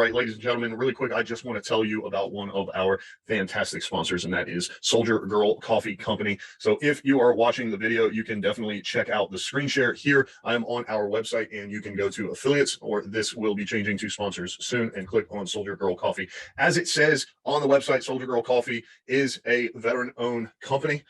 right, ladies and gentlemen, really quick, I just want to tell you about one of our fantastic sponsors, and that is Soldier Girl Coffee Company. So if you are watching the video, you can definitely check out the screen share here. I am on our website, and you can go to affiliates, or this will be changing to sponsors soon, and click on Soldier Girl Coffee. As it says on the website, Soldier Girl Coffee is a veteran-owned company.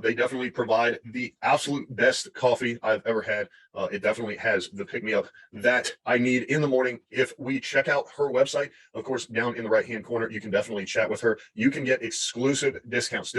They definitely provide the absolute best coffee I've ever had. It definitely has the pick-me-up that I need in the morning. If we check out her website, of course, down in the right-hand corner, you can definitely chat with her. You can get exclusive discounts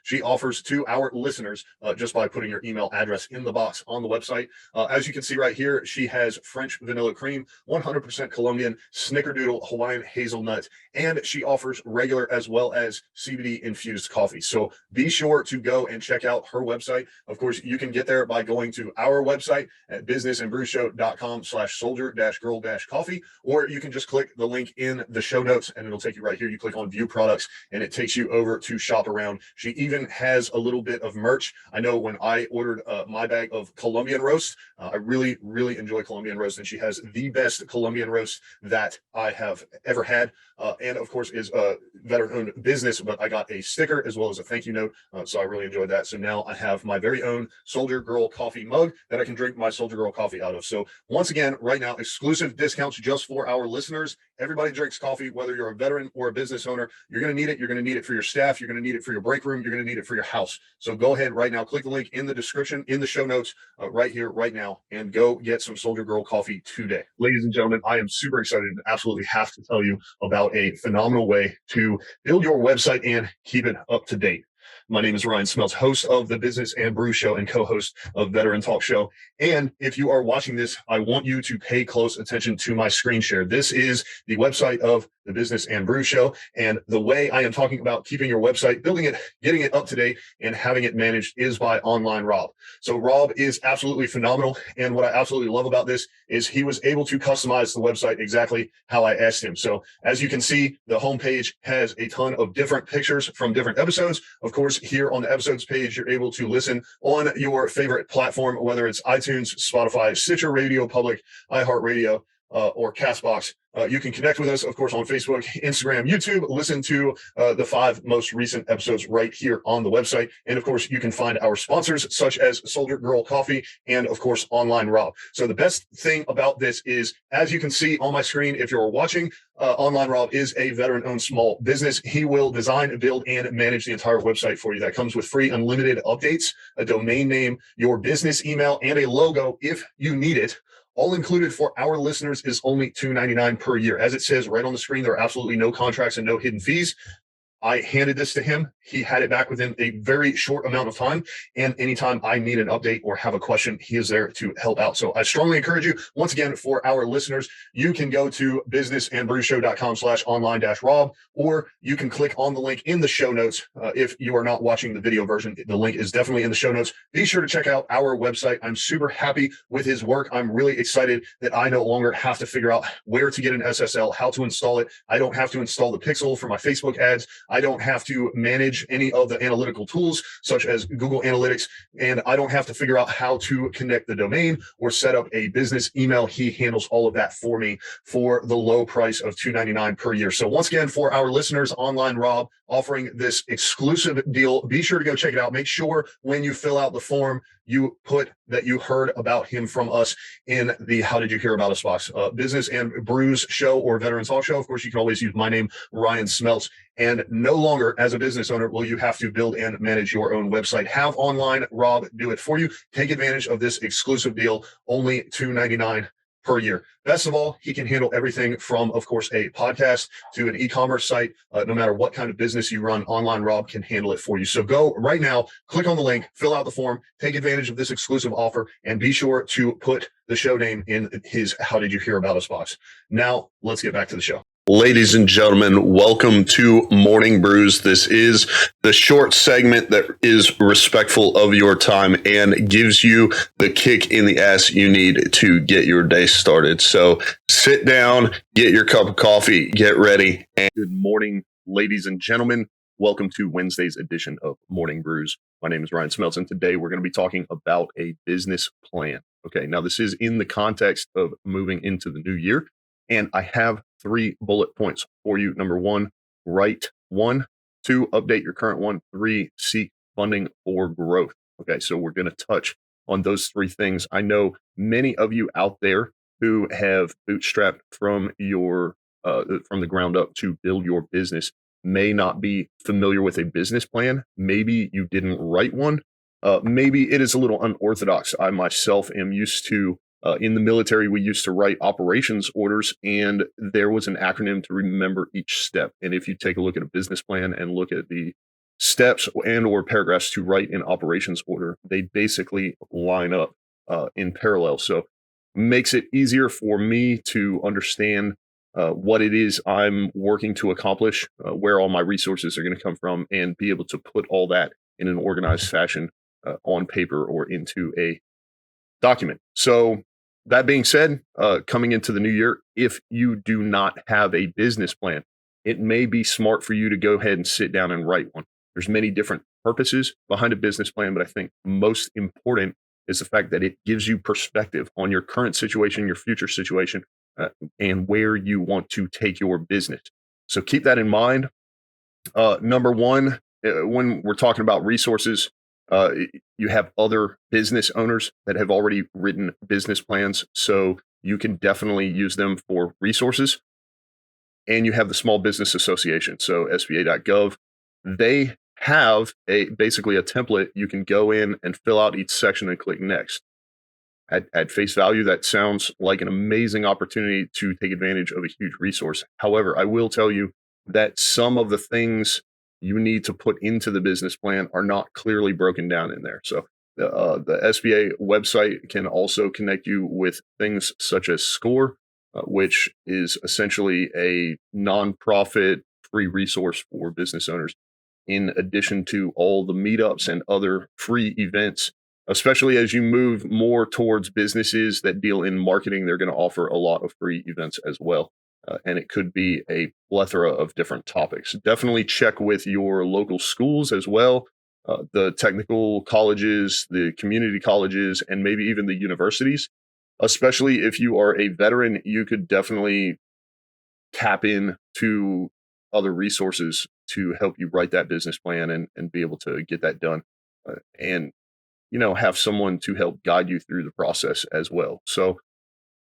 she offers to our listeners just by putting your email address in the box on the website. As you can see right here, she has French vanilla cream, 100% Colombian, snickerdoodle Hawaiian hazelnut, and she offers regular as well as CBD-infused coffee. So be sure to go and check out her website. Of course, you can get there by going to our website at businessandbrewshow.com/soldier-girl-coffee, or you can just click the link in the show notes and it'll take you right here. You click on view products and it takes you over to shop around. She even has a little bit of merch. I know when I ordered my bag of Colombian roast, I really enjoy Colombian roast, and she has the best Colombian roast that I have ever had. And of course is a veteran-owned business, but I got a sticker as well as a thank you note. So I really enjoyed that. So now I have my very own Soldier Girl coffee mug that I can drink my Soldier Girl coffee out of. So once again, right now, exclusive discounts just for our listeners. Everybody drinks coffee, whether you're a veteran or a business owner. You're going to need it. You're going to need it for your staff. You're going to need it for your break room. You're going to need it for your house. So go ahead right now, click the link in the description, in the show notes, right here, right now, and go get some Soldier Girl coffee today. Ladies and gentlemen, I am super excited and absolutely have to tell you about a phenomenal way to build your website and keep it up to date. My name is Ryan Smeltz, host of the Business and Brews Show and co-host of Veteran Talk Show. And if you are watching this, I want you to pay close attention to my screen share. This is the website of the Business and Brews Show. And the way I am talking about keeping your website, building it, getting it up to date, and having it managed is by Online Rob. So Rob is absolutely phenomenal. And what I absolutely love about this is he was able to customize the website exactly how I asked him. So as you can see, the homepage has a ton of different pictures from different episodes. Of course, here on the episodes page, you're able to listen on your favorite platform, whether it's iTunes, Spotify, Stitcher Radio Public, iHeartRadio, or Castbox. You can connect with us, of course, on Facebook, Instagram, YouTube. Listen to the 5 most recent episodes right here on the website. And of course, you can find our sponsors such as Soldier Girl Coffee and, of course, Online Rob. So the best thing about this is, as you can see on my screen, if you're watching, Online Rob is a veteran-owned small business. He will design, build, and manage the entire website for you. That comes with free unlimited updates, a domain name, your business email, and a logo if you need it. All included for our listeners is only $2.99 per year. As it says right on the screen, there are absolutely no contracts and no hidden fees. I handed this to him. He had it back within a very short amount of time. And anytime I need an update or have a question, he is there to help out. So I strongly encourage you, once again, for our listeners, you can go to businessandbrewshow.com/online-rob, or you can click on the link in the show notes. If you are not watching the video version, the link is definitely in the show notes. Be sure to check out our website. I'm super happy with his work. I'm really excited that I no longer have to figure out where to get an SSL, how to install it. I don't have to install the pixel for my Facebook ads. I don't have to manage any of the analytical tools such as Google Analytics, and I don't have to figure out how to connect the domain or set up a business email. He handles all of that for me for the low price of $2.99 per year. So once again, for our listeners, Online Rob offering this exclusive deal. Be sure to go check it out. Make sure when you fill out the form, you put that you heard about him from us in the How Did You Hear About Us box. Business and Brews Show or Veteran Talk Show. Of course, you can always use my name, Ryan Smeltz. And no longer, as a business owner, will you have to build and manage your own website. Have Online Rob do it for you. Take advantage of this exclusive deal, only $2.99 per year. Best of all, he can handle everything from, of course, a podcast to an e-commerce site. No matter what kind of business you run, Online Rob can handle it for you. So go right now, click on the link, fill out the form, take advantage of this exclusive offer, and be sure to put the show name in his How Did You Hear About Us box. Now, let's get back to the show. Ladies and gentlemen, welcome to Morning Brews. This is the short segment that is respectful of your time and gives you the kick in the ass you need to get your day started. So sit down, get your cup of coffee, get ready. And good morning, ladies and gentlemen. Welcome to Wednesday's edition of Morning Brews. My name is Ryan Smeltz, and today we're going to be talking about a business plan. Okay, now this is in the context of moving into the new year. And I have 3 bullet points for you. Number 1, write 1. 2, update your current one. 3, seek funding for growth. Okay, so we're going to touch on those 3 things. I know many of you out there who have bootstrapped from the ground up to build your business may not be familiar with a business plan. Maybe you didn't write one. Maybe it is a little unorthodox. I myself am used to, in the military, we used to write operations orders, and there was an acronym to remember each step. And if you take a look at a business plan and look at the steps and or paragraphs to write an operations order, they basically line up in parallel. So makes it easier for me to understand what it is I'm working to accomplish, where all my resources are going to come from, and be able to put all that in an organized fashion on paper or into a document. So that being said, coming into the new year, if you do not have a business plan, it may be smart for you to go ahead and sit down and write one. There's many different purposes behind a business plan, but I think most important is the fact that it gives you perspective on your current situation, your future situation, and where you want to take your business. So keep that in mind. Number 1, when we're talking about resources, you have other business owners that have already written business plans, so you can definitely use them for resources. And you have the Small Business Association, so SBA.gov. They have basically a template. You can go in and fill out each section and click next. At face value, that sounds like an amazing opportunity to take advantage of a huge resource. However, I will tell you that some of the things you need to put into the business plan are not clearly broken down in there. So the SBA website can also connect you with things such as SCORE, which is essentially a nonprofit free resource for business owners, in addition to all the meetups and other free events. Especially as you move more towards businesses that deal in marketing, they're going to offer a lot of free events as well. And it could be a plethora of different topics. Definitely check with your local schools as well, the technical colleges, the community colleges, and maybe even the universities. Especially if you are a veteran, you could definitely tap into other resources to help you write that business plan and be able to get that done. And have someone to help guide you through the process as well. So,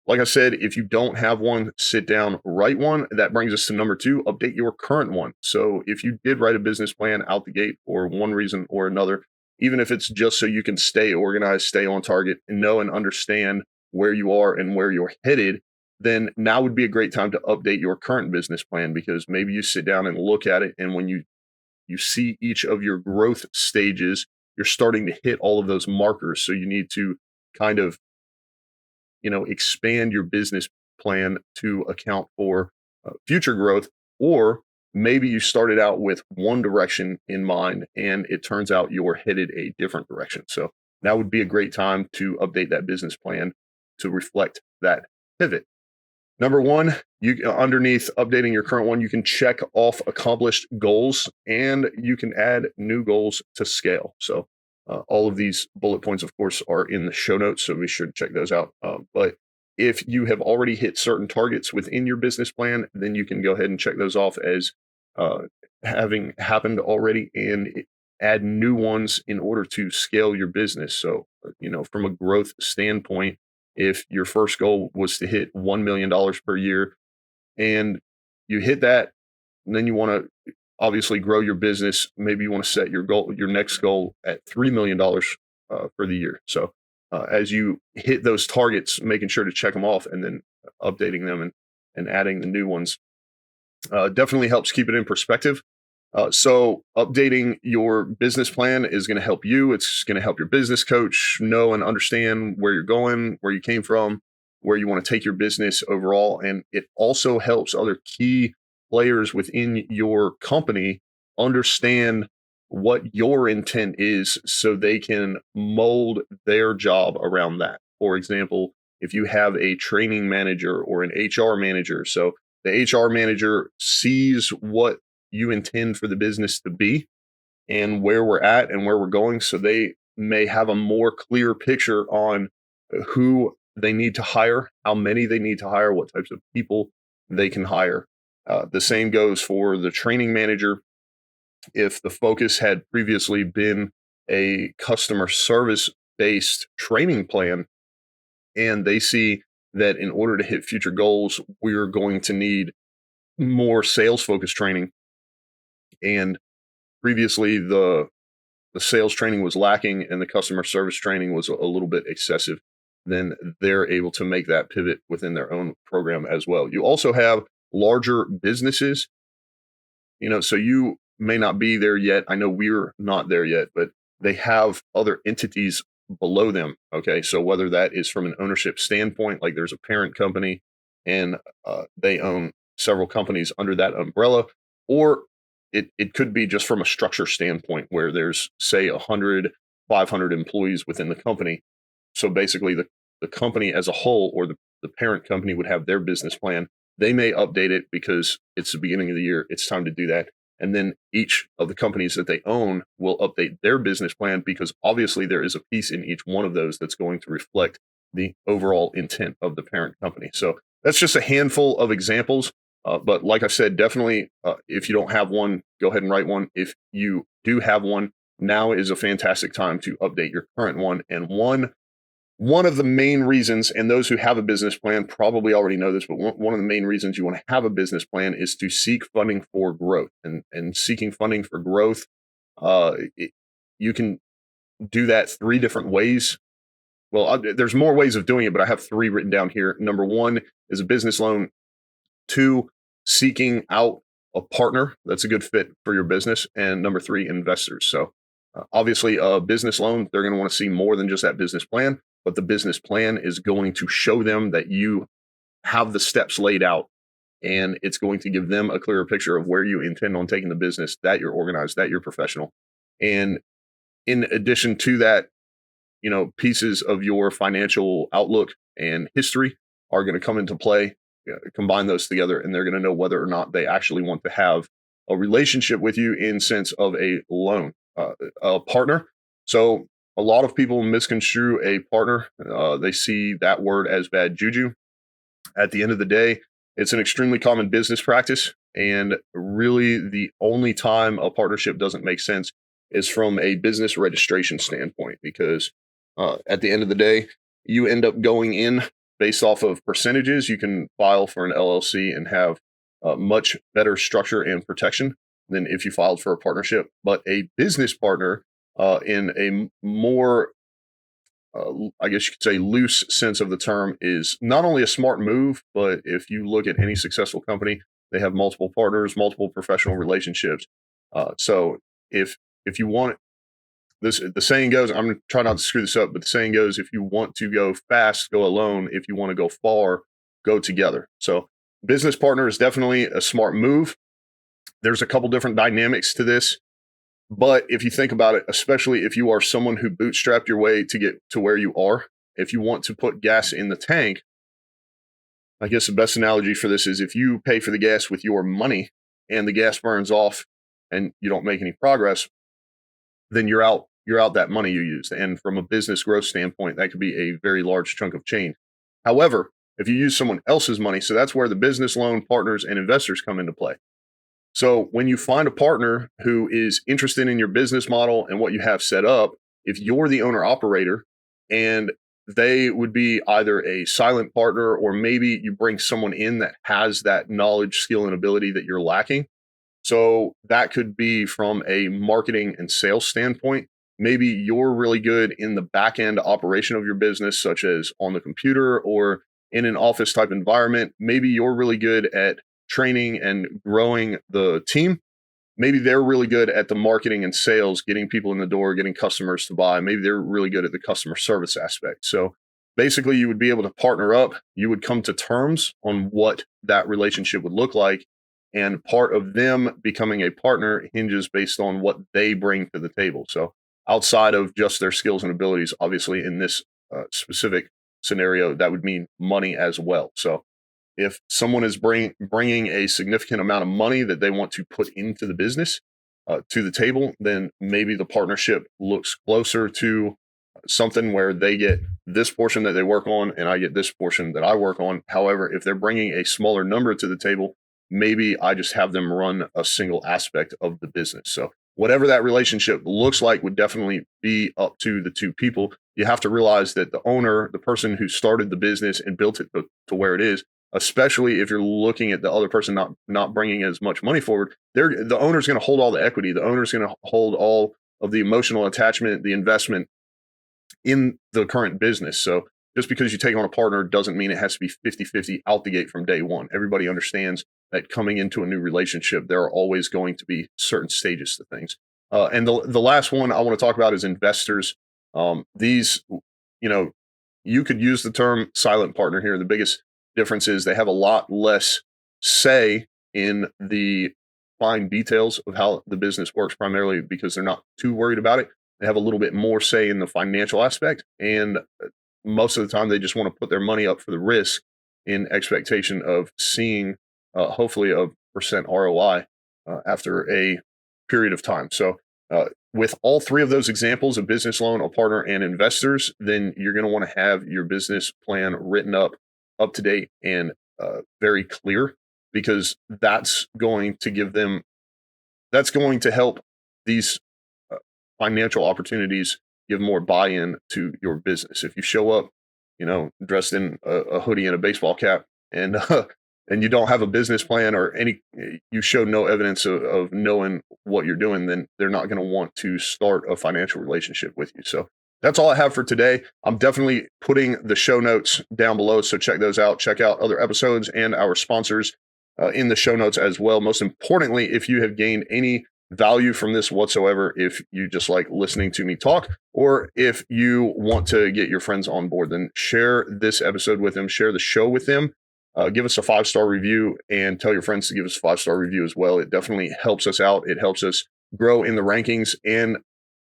like I said, if you don't have one, sit down, write one. That brings us to number 2, update your current one. So if you did write a business plan out the gate for one reason or another, even if it's just so you can stay organized, stay on target, and know and understand where you are and where you're headed, then now would be a great time to update your current business plan, because maybe you sit down and look at it, and when you see each of your growth stages, you're starting to hit all of those markers. So you need to kind of, expand your business plan to account for future growth. Or maybe you started out with one direction in mind and it turns out you're headed a different direction. So now would be a great time to update that business plan to reflect that pivot. Number 1, you underneath updating your current one, you can check off accomplished goals and you can add new goals to scale. So all of these bullet points, of course, are in the show notes, so be sure to check those out. But if you have already hit certain targets within your business plan, then you can go ahead and check those off as having happened already and add new ones in order to scale your business. So, from a growth standpoint, if your first goal was to hit $1 million per year and you hit that, and then you want to obviously grow your business, maybe you want to set your next goal at $3 million for the year. So as you hit those targets, making sure to check them off and then updating them and adding the new ones definitely helps keep it in perspective. So updating your business plan is going to help you. It's going to help your business coach know and understand where you're going, where you came from, where you want to take your business overall. And it also helps other key players within your company understand what your intent is so they can mold their job around that. For example, if you have a training manager or an HR manager, so the HR manager sees what you intend for the business to be and where we're at and where we're going. So they may have a more clear picture on who they need to hire, how many they need to hire, what types of people they can hire. The same goes for the training manager. If the focus had previously been a customer service based training plan, and they see that in order to hit future goals, we're going to need more sales focused training, and previously the sales training was lacking and the customer service training was a little bit excessive, then they're able to make that pivot within their own program as well. You also have larger businesses, so you may not be there yet. I know we're not there yet, but they have other entities below them. Okay. So whether that is from an ownership standpoint, like there's a parent company and they own several companies under that umbrella, or it could be just from a structure standpoint where there's, say, 100, 500 employees within the company. So basically the company as a whole, or the parent company, would have their business plan. They may update it because it's the beginning of the year. It's time to do that. And then each of the companies that they own will update their business plan, because obviously there is a piece in each one of those that's going to reflect the overall intent of the parent company. So that's just a handful of examples. But like I said, definitely, if you don't have one, go ahead and write one. If you do have one, now is a fantastic time to update your current one. And one of the main reasons, and those who have a business plan probably already know this, but one of the main reasons you want to have a business plan is to seek funding for growth. And seeking funding for growth, you can do that three different ways. Well, there's more ways of doing it, but I have three written down here. Number one is a business loan. Two, seeking out a partner that's a good fit for your business. And number three, investors. So obviously a business loan, they're going to want to see more than just that business plan, but the business plan is going to show them that you have the steps laid out, and it's going to give them a clearer picture of where you intend on taking the business, that you're organized, that you're professional. And in addition to that, pieces of your financial outlook and history are going to come into play. Combine those together, and they're going to know whether or not they actually want to have a relationship with you in sense of a loan, a partner. So a lot of people misconstrue a partner. They see that word as bad juju. At the end of the day, it's an extremely common business practice. And really the only time a partnership doesn't make sense is from a business registration standpoint, because at the end of the day, you end up going in based off of percentages. You can file for an LLC and have much better structure and protection than if you filed for a partnership. But a business partner, in a more, I guess you could say, loose sense of the term, is not only a smart move, but if you look at any successful company, they have multiple partners, multiple professional relationships. So if you want this, the saying goes, I'm trying not to screw this up, but the saying goes, if you want to go fast, go alone. If you want to go far, go together. So business partner is definitely a smart move. There's a couple different dynamics to this, but if you think about it, especially if you are someone who bootstrapped your way to get to where you are, if you want to put gas in the tank, I guess the best analogy for this is if you pay for the gas with your money and the gas burns off and you don't make any progress, then you're out that money you used. And from a business growth standpoint, that could be a very large chunk of change. However, if you use someone else's money, so that's where the business loan partners and investors come into play. So when you find a partner who is interested in your business model and what you have set up, if you're the owner operator and they would be either a silent partner, or maybe you bring someone in that has that knowledge, skill, and ability that you're lacking. So that could be from a marketing and sales standpoint. Maybe you're really good in the back end operation of your business, such as on the computer or in an office type environment. Maybe you're really good at training and growing the team. Maybe they're really good at the marketing and sales, getting people in the door, getting customers to buy. Maybe they're really good at the customer service aspect. So basically you would be able to partner up. You would come to terms on what that relationship would look like. And part of them becoming a partner hinges based on what they bring to the table. So outside of just their skills and abilities, obviously in this specific scenario, that would mean money as well. So if someone is bringing a significant amount of money that they want to put into the business to the table, then maybe the partnership looks closer to something where they get this portion that they work on and I get this portion that I work on. However, if they're bringing a smaller number to the table, maybe I just have them run a single aspect of the business. So whatever that relationship looks like would definitely be up to the two people. You have to realize that the owner, the person who started the business and built it to where it is, especially if you're looking at the other person not bringing as much money forward, the owner's going to hold all the equity. The owner's going to hold all of the emotional attachment, the investment in the current business. So just because you take on a partner doesn't mean it has to be 50-50 out the gate from day one. Everybody understands that coming into a new relationship, there are always going to be certain stages to things. And the last one I want to talk about is investors. These, you could use the term silent partner here. The biggest difference is they have a lot less say in the fine details of how the business works, primarily because they're not too worried about it. They have a little bit more say in the financial aspect. And most of the time, they just want to put their money up for the risk in expectation of seeing, hopefully, a percent ROI after a period of time. So with all three of those examples, a business loan, a partner, and investors, then you're going to want to have your business plan written up to date, and very clear, because that's going to help these financial opportunities give more buy-in to your business. If you show up, dressed in a hoodie and a baseball cap, and you don't have a business plan or you show no evidence of knowing what you're doing, then they're not going to want to start a financial relationship with you. So that's all I have for today. I'm definitely putting the show notes down below, so check those out. Check out other episodes and our sponsors in the show notes as well. Most importantly, if you have gained any value from this whatsoever, if you just like listening to me talk, or if you want to get your friends on board, then share this episode with them, share the show with them, give us a 5-star review, and tell your friends to give us a 5-star review as well. It definitely helps us out. It helps us grow in the rankings, and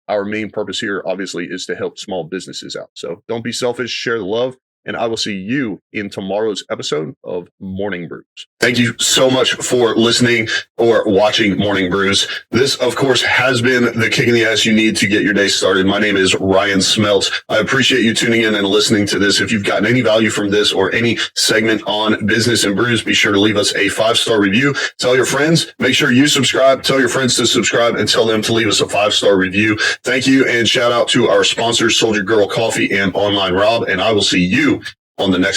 our main purpose here, obviously, is to help small businesses out. So don't be selfish, share the love, and I will see you in tomorrow's episode of Morning Brews. Thank you so much for listening or watching Morning Brews. This, of course, has been the kick in the ass you need to get your day started. My name is Ryan Smeltz. I appreciate you tuning in and listening to this. If you've gotten any value from this or any segment on business and brews, be sure to leave us a 5-star review. Tell your friends. Make sure you subscribe. Tell your friends to subscribe and tell them to leave us a 5-star review. Thank you, and shout out to our sponsors, Soldier Girl Coffee and Online Rob. And I will see you on the next